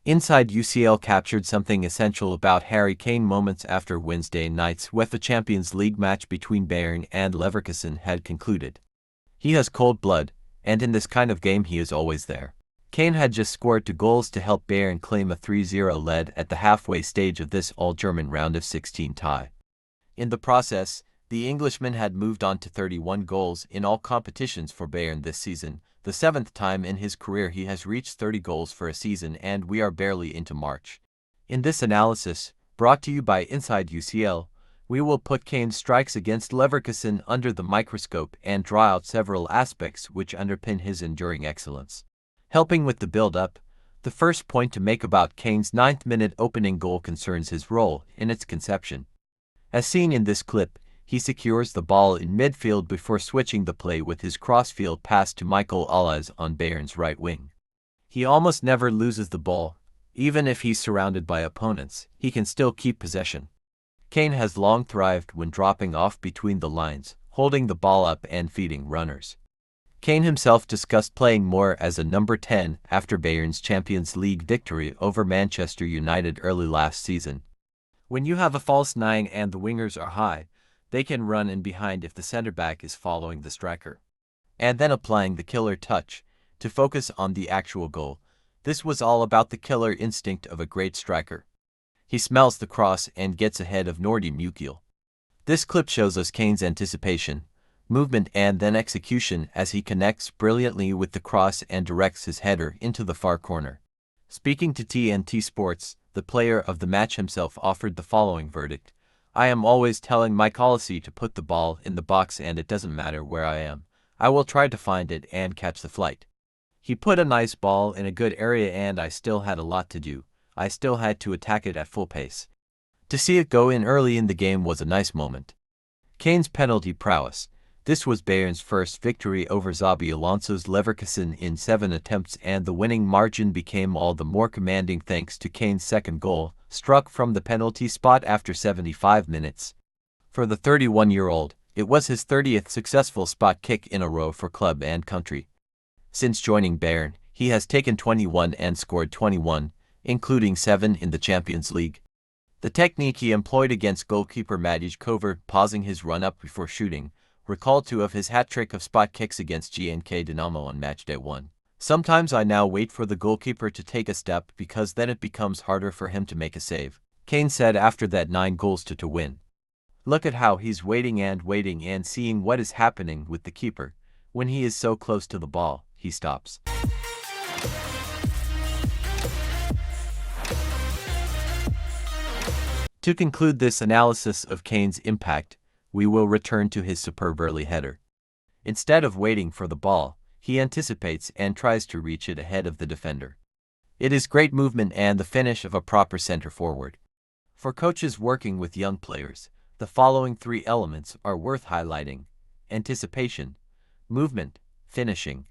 Inside UCL captured something essential about Harry Kane moments after Wednesday night's UEFA Champions League match between Bayern and Leverkusen had concluded. He has cold blood, and in this kind of game he is always there. Kane had just scored 2 goals to help Bayern claim a 3-0 lead at the halfway stage of this all-German round of 16 tie. In the process, the Englishman had moved on to 31 goals in all competitions for Bayern this season, the 7th time in his career he has reached 30 goals for a season, and we are barely into March. In this analysis, brought to you by Inside UCL, we will put Kane's strikes against Leverkusen under the microscope and draw out several aspects which underpin his enduring excellence. Helping with the build-up, the first point to make about Kane's 9th-minute opening goal concerns his role in its conception. As seen in this clip, he secures the ball in midfield before switching the play with his crossfield pass to Michael Olise on Bayern's right wing. He almost never loses the ball. Even if he's surrounded by opponents, he can still keep possession. Kane has long thrived when dropping off between the lines, holding the ball up and feeding runners. Kane himself discussed playing more as a number 10 after Bayern's Champions League victory over Manchester United early last season. When you have a false 9 and the wingers are high, they can run in behind if the center-back is following the striker. And then applying the killer touch, to focus on the actual goal. This was all about the killer instinct of a great striker. He smells the cross and gets ahead of Nordi Mukiel. This clip shows us Kane's anticipation, movement and then execution as he connects brilliantly with the cross and directs his header into the far corner. Speaking to TNT Sports, the player of the match himself offered the following verdict: "I am always telling Mike Olise to put the ball in the box, and it doesn't matter where I am. I will try to find it and catch the flight. He put a nice ball in a good area and I still had a lot to do. I still had to attack it at full pace. To see it go in early in the game was a nice moment." Kane's penalty prowess. This was Bayern's first victory over Xabi Alonso's Leverkusen in 7 attempts, and the winning margin became all the more commanding thanks to Kane's second goal, struck from the penalty spot after 75 minutes. For the 31-year-old, it was his 30th successful spot kick in a row for club and country. Since joining Bayern, he has taken 21 and scored 21, including 7 in the Champions League. The technique he employed against goalkeeper Matej Kovar, pausing his run-up before shooting, recalled 2 of his hat-trick of spot kicks against GNK Dynamo on matchday 1. "Sometimes I now wait for the goalkeeper to take a step because then it becomes harder for him to make a save," Kane said after that 9 goals to win. "Look at how he's waiting and seeing what is happening with the keeper. When he is so close to the ball, he stops." To conclude this analysis of Kane's impact, we will return to his superb early header. Instead of waiting for the ball, he anticipates and tries to reach it ahead of the defender. It is great movement and the finish of a proper center forward. For coaches working with young players, the following 3 elements are worth highlighting: anticipation, movement, finishing.